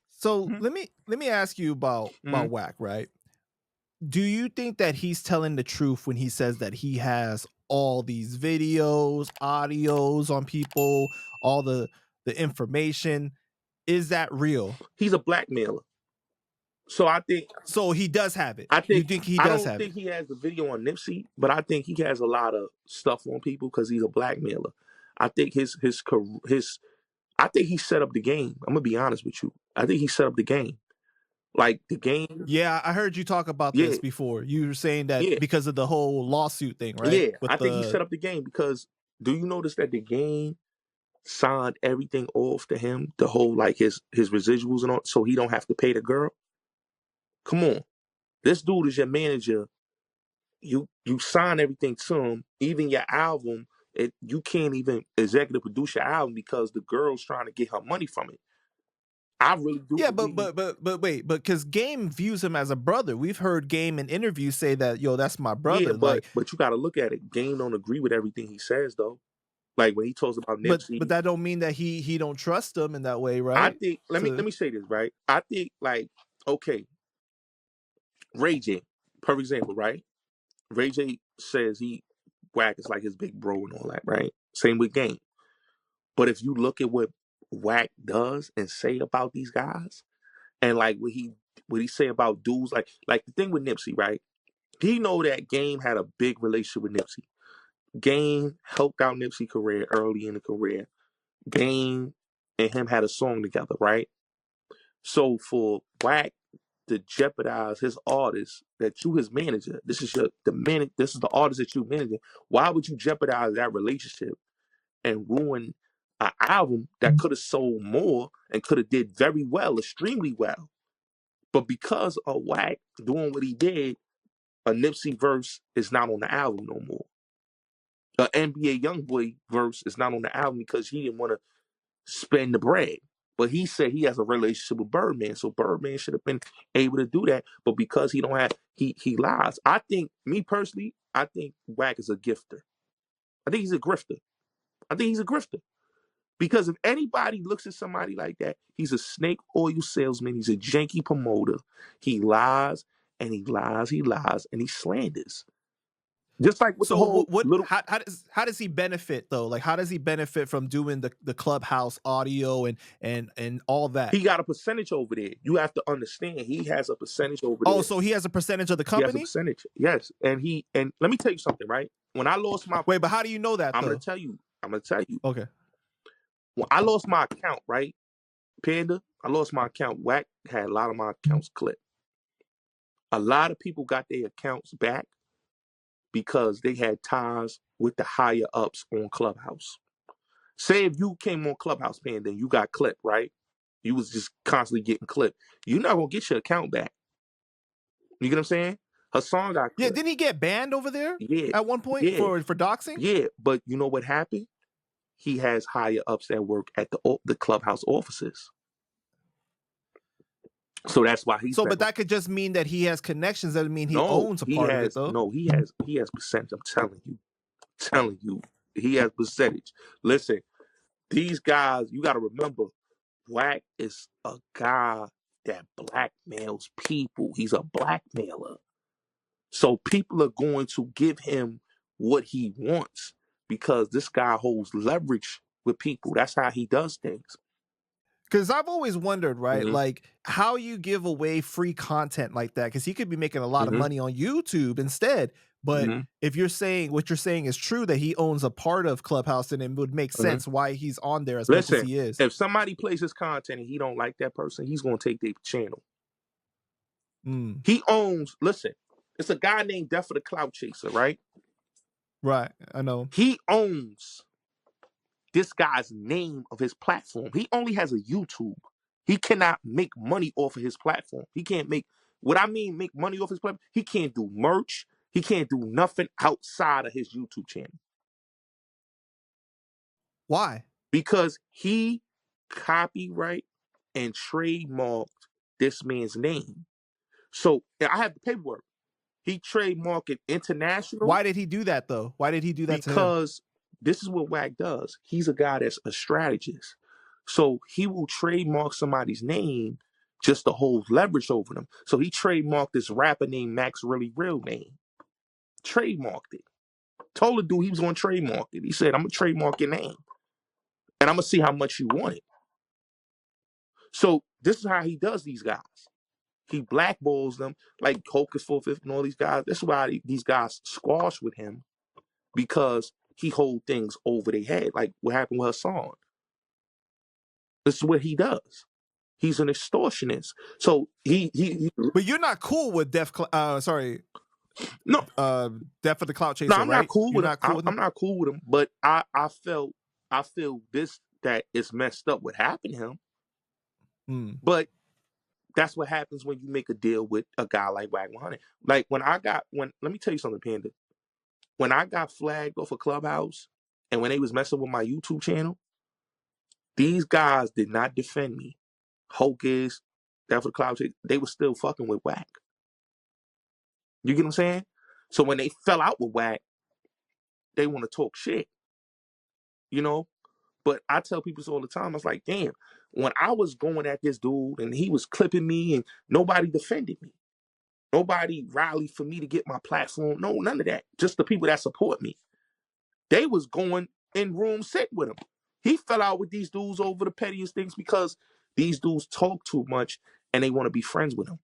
So let me ask you about Wack, right? Do you think that he's telling the truth when he says that he has all these videos, audios on people, all the information? Is that real? He's a blackmailer. So I think So he does have it. I You think think he I does don't have think it? he has the video on Nipsey, but I think he has a lot of stuff on people because he's a blackmailer. I think his I think he set up the game. I'm gonna be honest with you. I think he set up the game. Like the game. Yeah, I heard you talk about Yeah, this before. You were saying that yeah, because of the whole lawsuit thing, right? yeah. With I think he the set up the game because do you notice that the game signed everything off to him, the whole like his residuals and all, so he don't have to pay the girl? Come on, this dude is your manager. You sign everything to him, even your album. You can't even executive produce your album because the girl's trying to get her money from it. I really do Yeah, believe. but wait, because Game views him as a brother. We've heard Game in interviews say that, yo, that's my Yeah, brother. but Like, you got to look at it. Game don't agree with everything he says though. Like when he talks about but Nipsey, that don't mean that he don't trust him in that way, I right? think let me say this, right? I think like okay, Ray J, perfect example, right? Ray J says Wack is like his big bro and all that, right? Same with Game. But if you look at what Wack does and say about these guys, and like what he say about dudes, like the thing with Nipsey, right? He know that Game had a big relationship with Nipsey. Game helped out Nipsey's career early in the career. Game and him had a song together, right? So for Wack to jeopardize his artist that you his manager, this is the artist that you managing. Why would you jeopardize that relationship and ruin an album that could have sold more and could have did very well, extremely well? But because of Wack doing what he did, a Nipsey verse is not on the album no more. An NBA YoungBoy verse is not on the album because he didn't want to spend the bread. But he said he has a relationship with Birdman, so Birdman should have been able to do that. But because he don't have, he lies. I think, me personally, I think Wack is a gifter. I think he's a grifter. I think he's a grifter. Because if anybody looks at somebody like that, he's a snake oil salesman. He's a janky promoter. He lies and he lies, and he slanders. Just like with the So whole little. how does he benefit though? Like, how does he benefit from doing the clubhouse audio and all that? He got a percentage over there. You have to understand. He has a percentage over there. Oh, so he has a percentage of the He has a company? percentage. Yes. And let me tell you something, right? When I lost my Wait, but how do you know that I'm though? gonna tell you. I'm gonna tell you. Okay. When I lost my account, right? Panda, I lost my account. Wack had a lot of my accounts clipped. A lot of people got their accounts back because they had ties with the higher ups on Clubhouse. Say if you came on Clubhouse, Panda, and you got clipped, right? You was just constantly getting clipped. You're not gonna get your account back. You get what I'm saying? Hassan got clipped. Yeah, didn't he get banned over there? Yeah. At one point Yeah. for doxing? Yeah, but you know what happened? He has higher ups that work at the Clubhouse offices. So that's why he's but that could just mean that he has connections. Doesn't mean he owns a part of it though. No, he has percentage. I'm telling you, he has percentage. Listen, these guys, you got to remember, Wack is a guy that blackmails people. He's a blackmailer. So people are going to give him what he wants because this guy holds leverage with people. That's how he does things. Because I've always wondered, right, Mhm. like how you give away free content like that, because he could be making a lot of money on YouTube instead. But if you're saying what you're saying is true, that he owns a part of Clubhouse, then it would make sense why he's on there as much as he is. If somebody plays his content and he don't like that person, he's going to take their channel. He owns, listen, it's a guy named Death of the Clout Chaser, right? Right, I know. He owns this guy's name of his platform. He only has a YouTube. He cannot make money off of his platform. He can't make, what I mean make money off his platform, he can't do merch. He can't do nothing outside of his YouTube channel. Why? Because he copyright and trademarked this man's name. So I have the paperwork. He trademarked it international. Why did he do that though? Why did he do that to him? Because this is what Wack does. He's a guy that's a strategist. So he will trademark somebody's name just to hold leverage over them. So he trademarked this rapper named Max Really Real name. Trademarked it. Told the dude he was going to trademark it. He said, I'm going to trademark your name. And I'm going to see how much you want it. So this is how he does these guys. He blackballs them like Hocus, 4/5, and all these guys. That's why these guys squash with him, because he hold things over their head, like what happened with Hassan. This is what he does. He's an extortionist. So he But you're not cool with Def for the Clout Chaser, I'm right? not cool You're with him. not cool with him? I'm not cool with him, but I feel this, that it's messed up what happened to him. But that's what happens when you make a deal with a guy like Wack 100. Like let me tell you something, Panda. When I got flagged off a Clubhouse and when they was messing with my YouTube channel, these guys did not defend me. Hocus, that for the Cloud Chaser, they were still fucking with Wack. You get what I'm saying? So when they fell out with Wack, they want to talk shit. You know? But I tell people this all the time. I was like, damn, when I was going at this dude and he was clipping me and nobody defended me. Nobody rallied for me to get my platform. No, none of that. Just the people that support me. They was going in rooms sitting with him. He fell out with these dudes over the pettiest things because these dudes talk too much and they want to be friends with him.